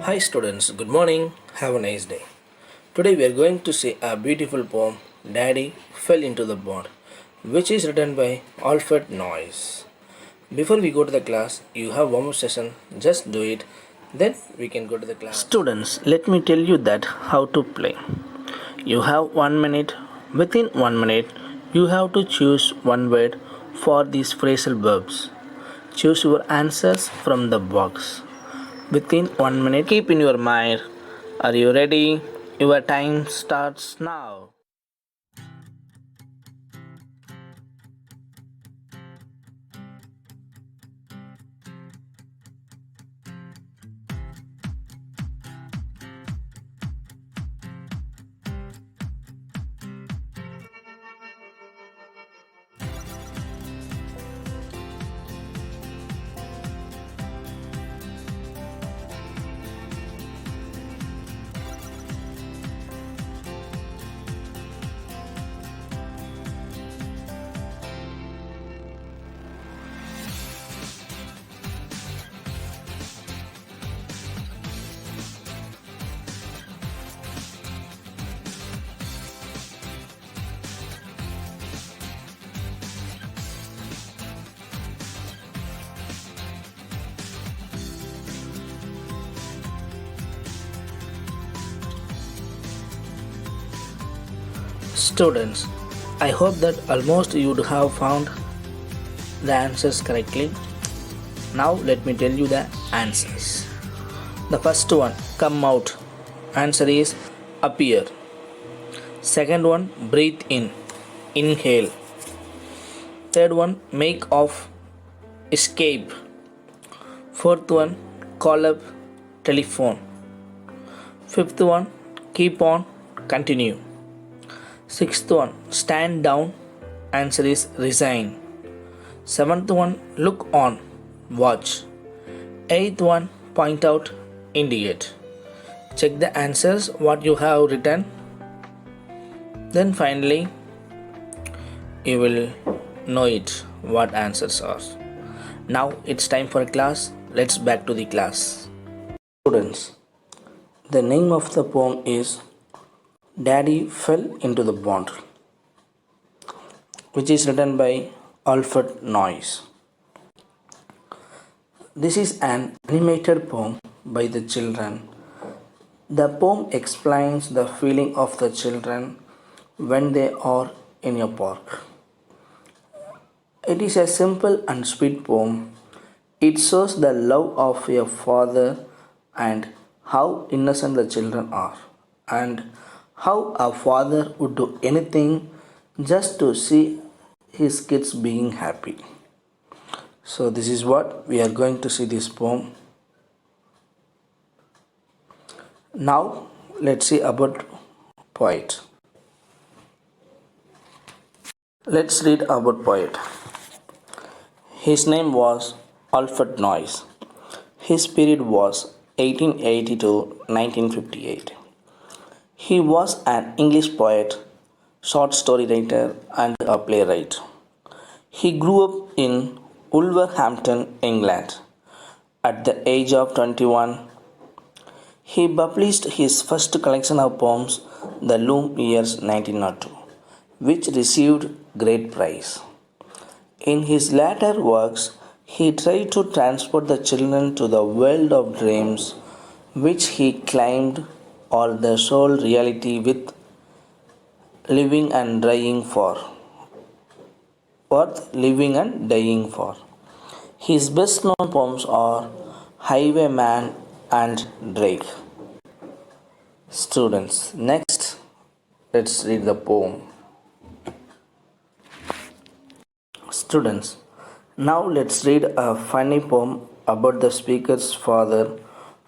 Hi students, good morning. Have a nice day. Today we are going to see a beautiful poem, Daddy Fell into the Pond, which is written by Alfred Noyes. Before we go to the class, you have one more session. Just do it. Then we can go to the class. Students, let me tell you that how to play. You have 1 minute. Within 1 minute, you have to choose one word for these phrasal verbs. Choose your answers from the box. Within 1 minute, keep in your mind. Are you ready? Your time starts now. Students, I hope that almost you would have found the answers correctly. Now let me tell you the answers. The first one, come out. Answer is appear. Second one, breathe in. Inhale. Third one, make off. Escape. Fourth one, call up. Telephone. Fifth one, keep on. Continue. Sixth one, stand down. Answer is resign. Seventh one, look on. Watch. Eighth one, point out. Indicate. Check the answers what you have written. Then finally, you will know it what answers are. Now it's time for class. Let's back to the class. Students, the name of the poem is Daddy Fell into the Pond, which is written by Alfred Noyes. This is an animated poem by the children. The poem explains the feeling of the children when they are in a park. It is a simple and sweet poem. It shows the love of a father and how innocent the children are, and how a father would do anything just to see his kids being happy. So this is what we are going to see this poem. Now let's see about poet. Let's read about poet. His name was Alfred Noyes. His period was 1880 to 1958. He was an English poet, short story writer, and a playwright. He grew up in Wolverhampton, England. At the age of 21, he published his first collection of poems, The Loom Years 1902, which received great praise. In his later works, he tried to transport the children to the world of dreams, which he claimed are the sole reality with living and dying for. Worth living and dying for. His best known poems are Highwayman and Drake. Students, next let's read the poem. Students, now let's read a funny poem about the speaker's father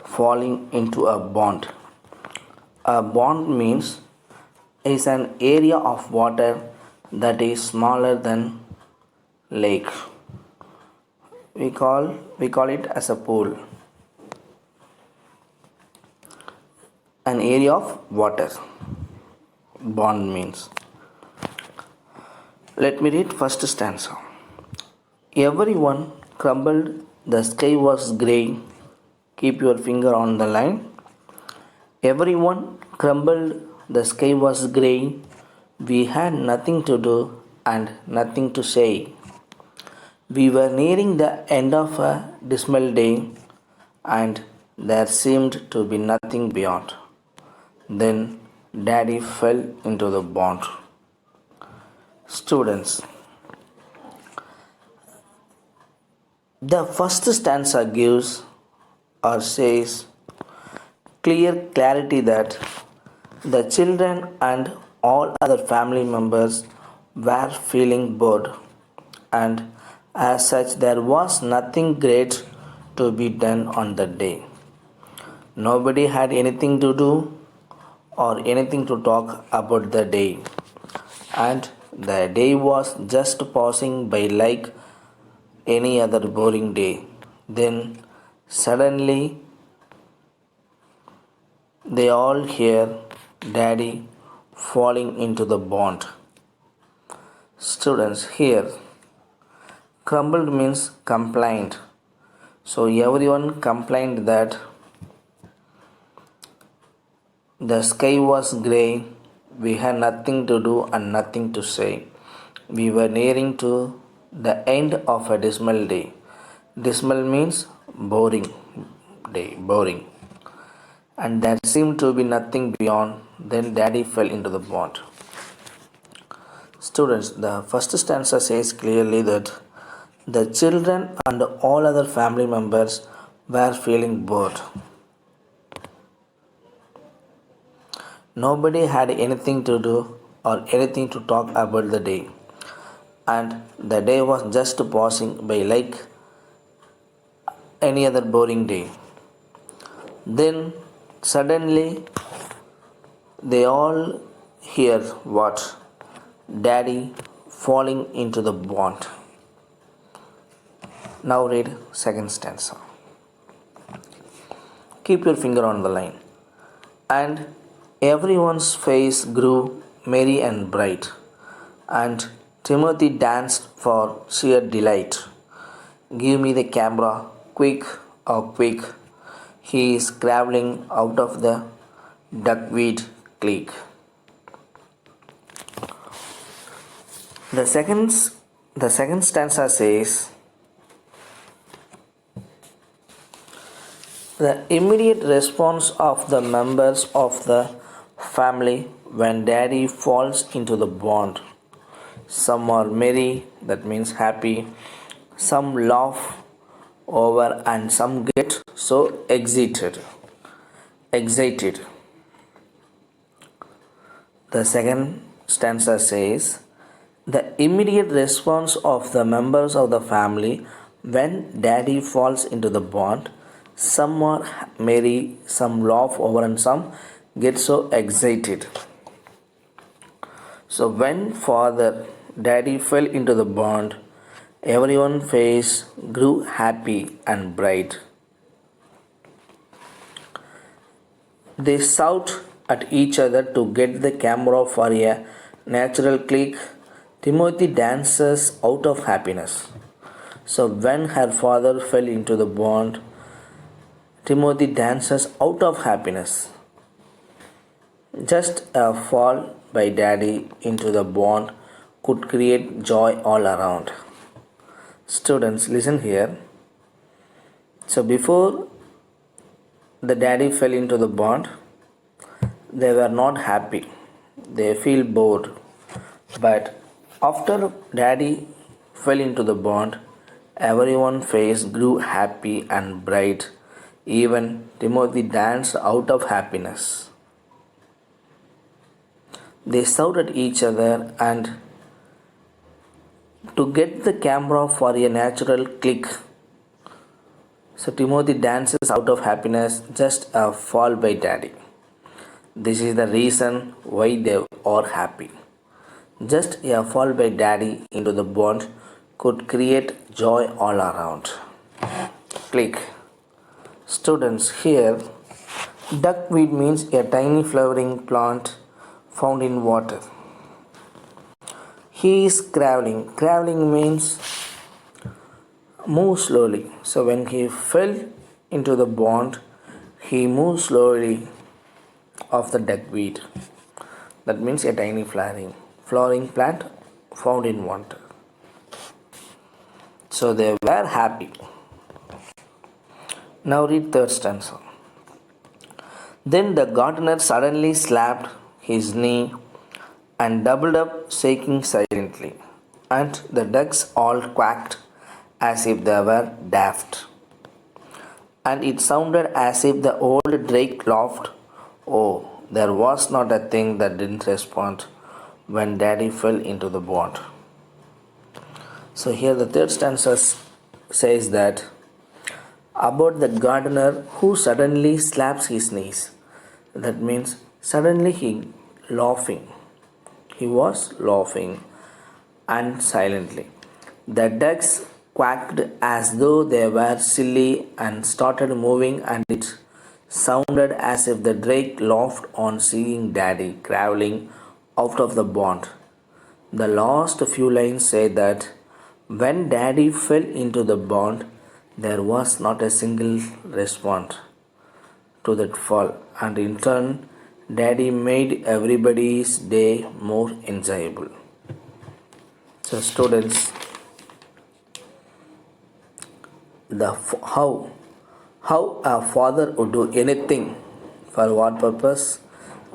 falling into a pond. A pond means is an area of water that is smaller than lake. We call it as a pool. An area of water. Pond means. Let me read first stanza. Everyone crumbled, the sky was grey. Keep your finger on the line. Everyone crumbled, the sky was grey, we had nothing to do and nothing to say. We were nearing the end of a dismal day, and there seemed to be nothing beyond. Then Daddy fell into the pond. Students, the first stanza gives or says clear clarity that the children and all other family members were feeling bored, and as such, there was nothing great to be done on that day. Nobody had anything to do or anything to talk about the day, and the day was just passing by like any other boring day. Then suddenly they all hear Daddy falling into the pond. Students, here crumbled means complained. So everyone complained that the sky was grey, we had nothing to do and nothing to say. We were nearing to the end of a dismal day. Dismal means boring day, boring. And there seemed to be nothing beyond. Then Daddy fell into the pond. Students, the first stanza says clearly that the children and all other family members were feeling bored. Nobody had anything to do or anything to talk about the day, and the day was just passing by like any other boring day. Then suddenly they all hear what? Daddy falling into the pond. Now read second stanza. Keep your finger on the line. And everyone's face grew merry and bright, and Timothy danced for sheer delight. Give me the camera, quick, oh quick. He is crawling out of the duckweed clique. The second stanza says, the immediate response of the members of the family when Daddy falls into the pond. Some are merry, that means happy. Some laugh over, and some get so excited. Excited. The second stanza says, the immediate response of the members of the family when Daddy falls into the pond. Some are merry, some laugh over, and some get so excited. So when Father Daddy fell into the pond, everyone's face grew happy and bright. They shout at each other to get the camera for a natural click. Timothy dances out of happiness. So when her father fell into the pond, Timothy dances out of happiness. Just a fall by Daddy into the pond could create joy all around. Students, listen here. So before the Daddy fell into the pond, they were not happy. They feel bored. But after Daddy fell into the pond, everyone's face grew happy and bright. Even Timothy danced out of happiness. They shouted at each other and to get the camera for a natural click. So Timothy dances out of happiness, just a fall by Daddy. This is the reason why they are happy. Just a fall by Daddy into the pond could create joy all around. Click. Students, here duckweed means a tiny flowering plant found in water. He is crawling. Crawling means move slowly. So when he fell into the pond, he moved slowly. of the duckweed. That means a tiny flowering plant found in water. So they were happy. Now read third stanza. Then the gardener suddenly slapped his knee and doubled up, shaking silently, and the ducks all quacked as if they were daft. And it sounded as if the old drake laughed. Oh, there was not a thing that didn't respond when Daddy fell into the pond. So here the third stanza says that about the gardener who suddenly slaps his knees. That means suddenly laughing. He was laughing and silently. The ducks quacked as though they were silly and started moving, and it sounded as if the drake laughed on seeing Daddy crawling out of the pond. The last few lines say that when Daddy fell into the pond, there was not a single response to that fall, and in turn, Daddy made everybody's day more enjoyable. So, students, the how a father would do anything for what purpose?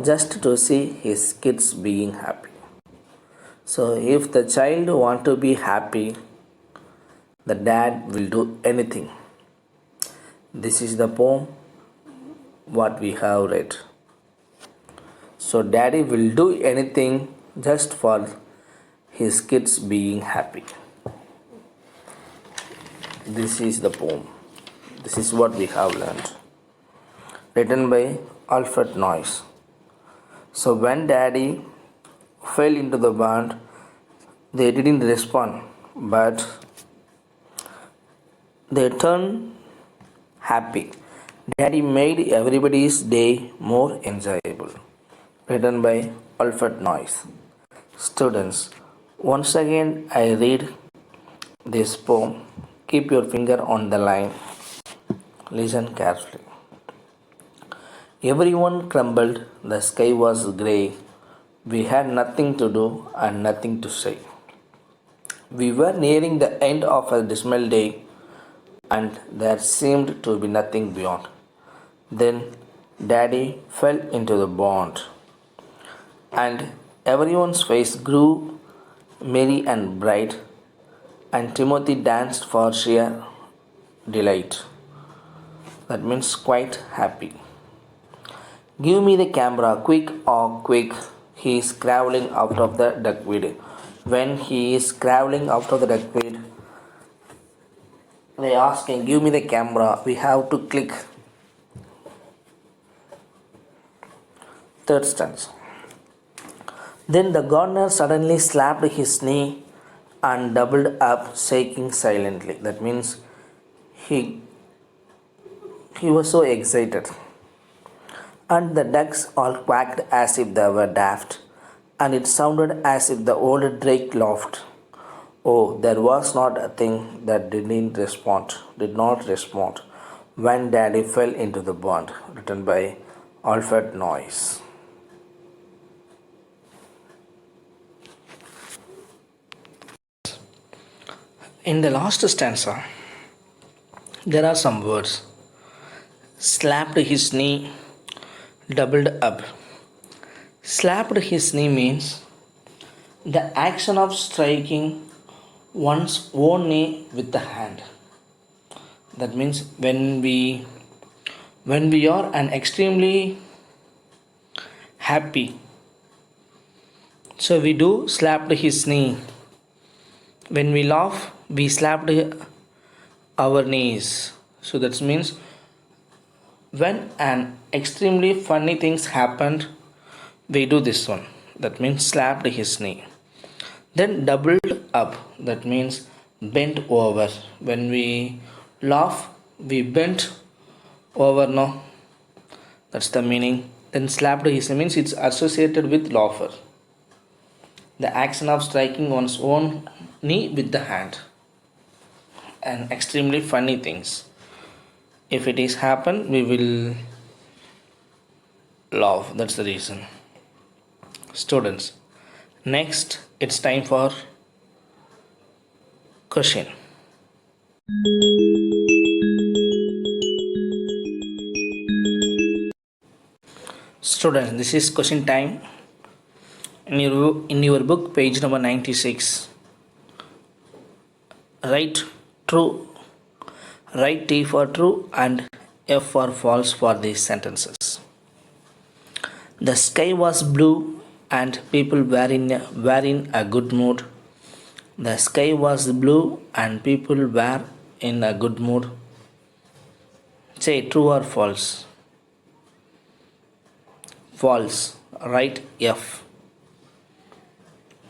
Just to see his kids being happy. So, if the child want to be happy, the dad will do anything. This is the poem what we have read. So daddy will do anything just for his kids being happy. This is the poem. This is what we have learned. Written by Alfred Noyes. So when daddy fell into the pond, they didn't respond, but they turned happy. Daddy made everybody's day more enjoyable. Written by Alfred Noyes. Students, once again I read this poem. Keep your finger on the line. Listen carefully. Everyone crumbled. The sky was grey. We had nothing to do and nothing to say. We were nearing the end of a dismal day, and there seemed to be nothing beyond. Then Daddy fell into the pond, and everyone's face grew merry and bright, and Timothy danced for sheer delight. That means quite happy. Give me the camera, quick or quick. He is crawling out of the duckweed. When he is crawling out of the duckweed, they ask him, give me the camera. We have to click. Third stanza. Then the gardener suddenly slapped his knee and doubled up, shaking silently. That means he was so excited. And the ducks all quacked as if they were daft, and it sounded as if the old drake laughed. Oh, there was not a thing that did not respond when Daddy fell into the pond. Written by Alfred Noyes. In the last stanza, there are some words. Slapped his knee, doubled up. Slapped his knee means the action of striking one's own knee with the hand. That means when we are an extremely happy, so we do slapped his knee. When we laugh, we slapped our knees. So that means when an extremely funny things happened, we do this one. That means slapped his knee. Then doubled up. That means bent over. When we laugh, we bent over. No, that's the meaning. Then slapped his knee means it's associated with laughter. The action of striking one's own knee with the hand. And extremely funny things. If it is happen, we will laugh. That's the reason. Students, next it's time for question. Students, this is question time. In your book, page number 96, write true, write T for true and F for false for these sentences. The sky was blue and people were in a good mood. The sky was blue and people were in a good mood. Say true or false. False. Write F.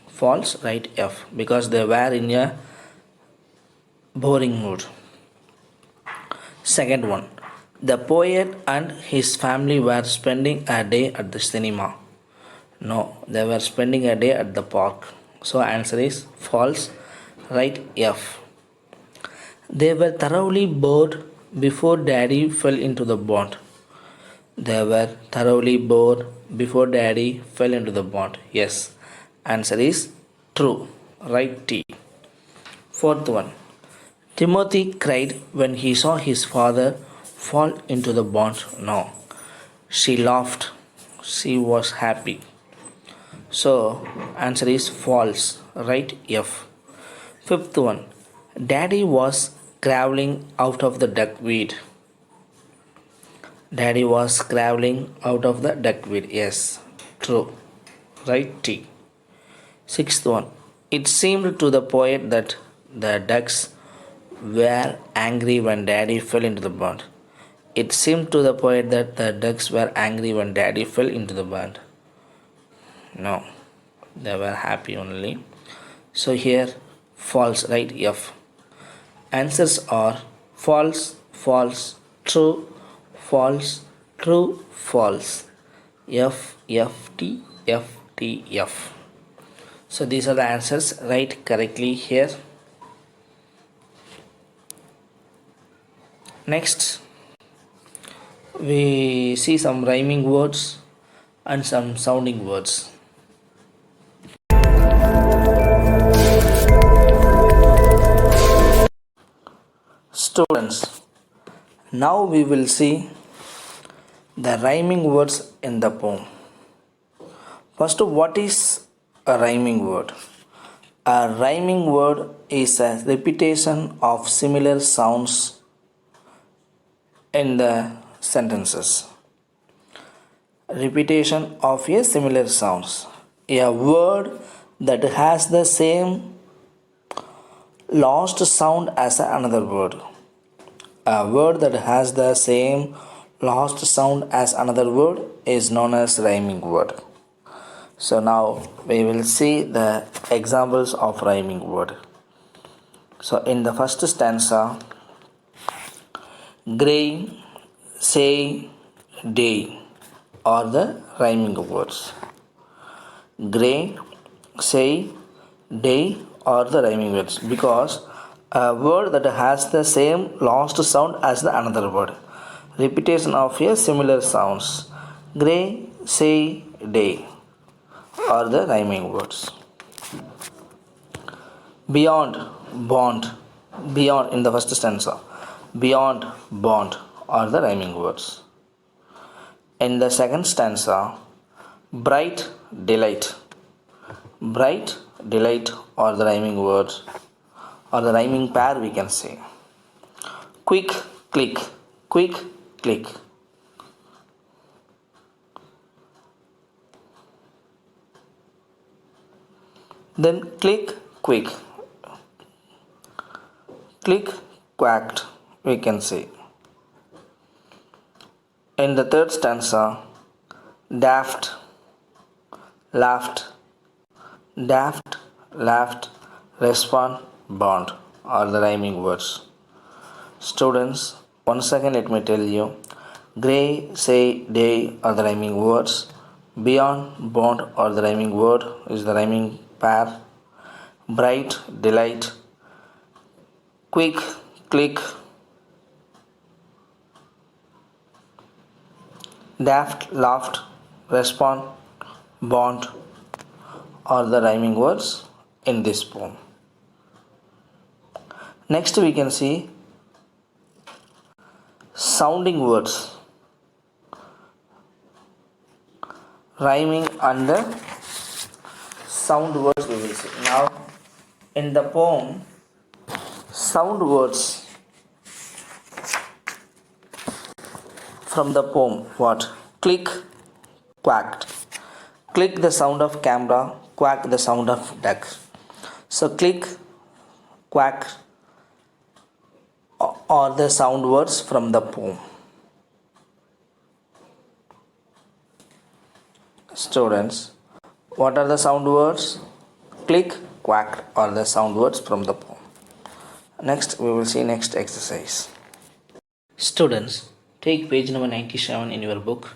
False. Write F because they were in a boring mood. Second one. The poet and his family were spending a day at the cinema. No, they were spending a day at the park. So answer is false. Write F. They were thoroughly bored before daddy fell into the pond. They were thoroughly bored before daddy fell into the pond. Yes. Answer is true. Write T. Fourth one. Timothy cried when he saw his father fall into the pond. No. She laughed. She was happy. So answer is false. Write F. Fifth one. Daddy was crawling out of the duckweed. Daddy was crawling out of the duckweed. Yes. True. Write T. Sixth one. It seemed to the poet that the ducks were angry when daddy fell into the pond. It seemed to the poet that the ducks were angry when daddy fell into the pond. No, they were happy only. So here false, right? F. Answers are false, false, true, false, true, false. F, F, T, F, T, F. So these are the answers. Write correctly here. Next, we see some rhyming words and some sounding words. Students, now we will see the rhyming words in the poem. First, what is a rhyming word? A rhyming word is a repetition of similar sounds in the sentences. Repetition of a similar sounds. A word that has the same last sound as another word. A word that has the same last sound as another word is known as rhyming word. So now we will see the examples of rhyming word. So in the first stanza, gray, say, day are the rhyming words. Gray, say, day are the rhyming words because a word that has the same last sound as the another word. Repetition of a similar sounds. Gray, say, day are the rhyming words. Beyond, bond, beyond in the first stanza. Beyond, bond are the rhyming words. In the second stanza, bright, delight. Bright, delight are the rhyming words or the rhyming pair we can say. Quick, click, quick, click. Then click, quick. Click, quacked, we can say. In the third stanza, daft, laughed, daft, laughed, respond, bond are the rhyming words. Students, once again let me tell you, grey, say, day are the rhyming words. Beyond, bond are the rhyming word is the rhyming pair. Bright, delight, quick, click, daft, laughed respond, bond, or the rhyming words in this poem. Next, we can see sounding words, rhyming and the sound words we will see. Now, in the poem, sound words from the poem what? Click, quacked. Click the sound of camera, quack the sound of duck. So click, quack are the sound words from the poem. Students, what are the sound words? Click, quack are the sound words from the poem. Next, we will see next exercise. Students, take page number 97 in your book.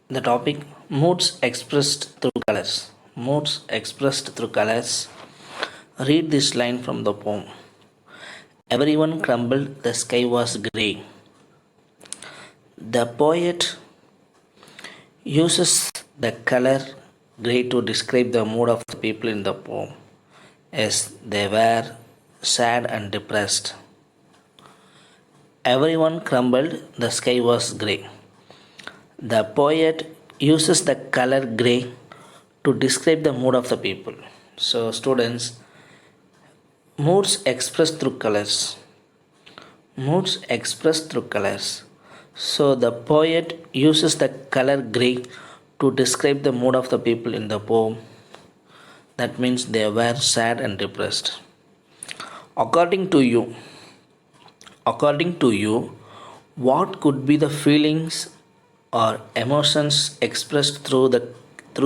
The topic moods expressed through colors. Moods expressed through colors. Read this line from the poem. Everyone crumbled, the sky was grey. The poet uses the color grey to describe the mood of the people in the poem, as they were sad and depressed. Everyone crumbled, the sky was grey. The poet uses the color grey to describe the mood of the people. So, students, moods expressed through colors. Moods expressed through colors. So, the poet uses the color grey to describe the mood of the people in the poem. That means they were sad and depressed. According to you, what could be the feelings or emotions expressed through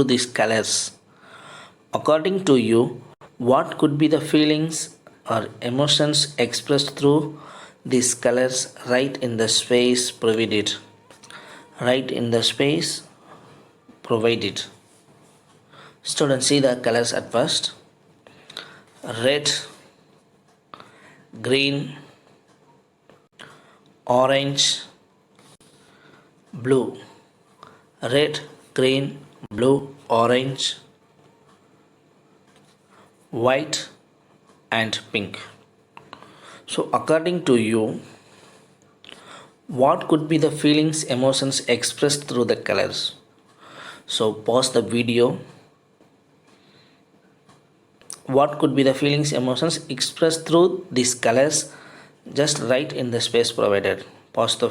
these colors? According to you, what could be the feelings or emotions expressed through these colors? Write in the space provided. Write in the space provided. Students, see the colors at first. Red, green, orange, blue. Red, green, blue, orange, white and pink. So according to you, what could be the feelings, emotions expressed through the colors? So pause the video. What could be the feelings, emotions expressed through these colors? Just write in the space provided. Pause the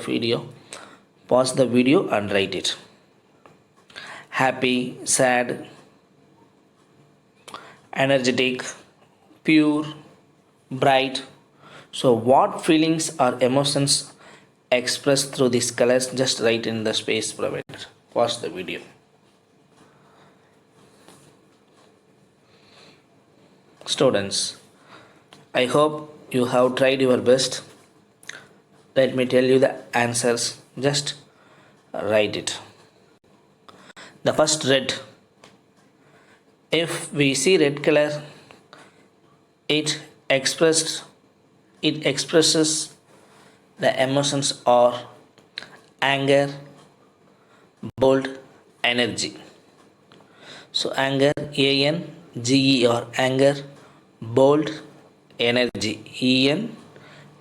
video and write it. Happy, sad, energetic, pure, bright. So what feelings or emotions expressed through these colors? Just write in the space provided. Pause the video. Students, I hope you have tried your best. Let me tell you the answers. Just write it. The first, red. If we see red color, it expresses the emotions or anger, bold, energy. So anger, ANGER, anger, bold, energy,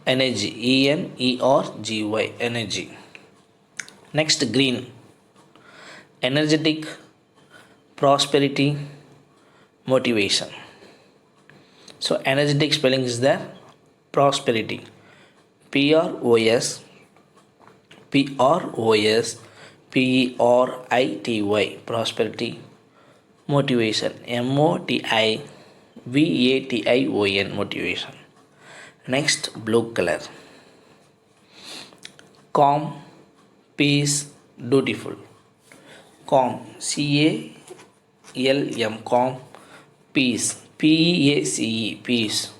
energy, ENERGY, energy. Next, green. Energetic, prosperity, motivation. So energetic spelling is there. Prosperity, PROS PERITY, prosperity. Motivation, MOTIVATION, motivation. Next, blue color. Calm, peace, dutiful. Calm, CALM, calm. Peace, PEACE, peace.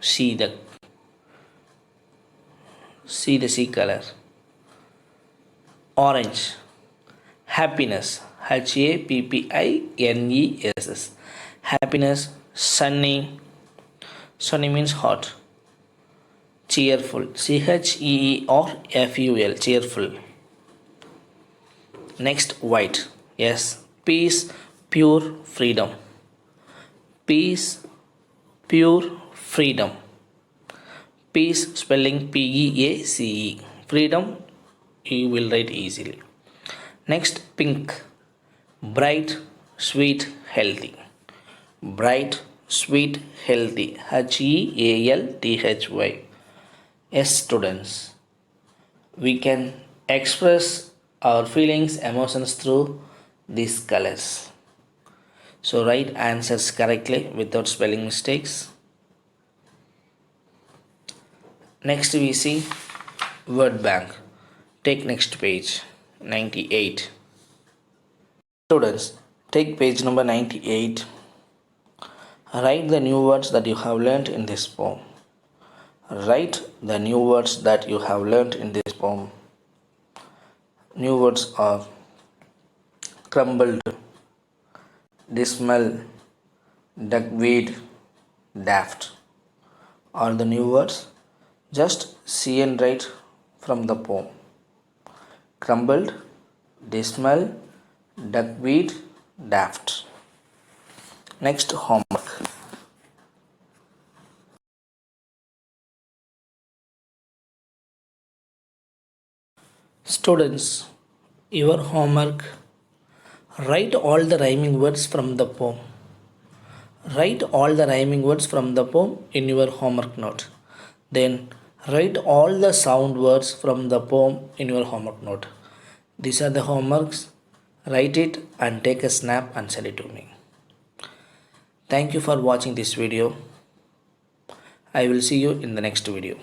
See the C color. Orange, happiness, HAPPINESS, happiness. Sunny, sunny means hot. Cheerful, CHEERFUL, cheerful. Next, white. Yes, peace, pure freedom. Peace, pure freedom. Peace spelling Peace. Freedom you will write easily. Next, pink. Bright, sweet, healthy. Bright, sweet, healthy. Healthy. Yes, students. We can express our feelings, emotions through these colors. So write answers correctly without spelling mistakes. Next we see word bank. Take next page 98. Students, take page number 98. Write the new words that you have learnt in this poem. Write the new words that you have learnt in this poem. New words are crumbled, dismal, duckweed, daft. Are the new words? Just see and write from the poem. Crumbled, dismal, duckweed, daft. Next, homework. Students, your homework. Write all the rhyming words from the poem. Write all the rhyming words from the poem in your homework note. Then write all the sound words from the poem in your homework note. These are the homeworks. Write it and take a snap and send it to me. Thank you for watching this video. I will see you in the next video.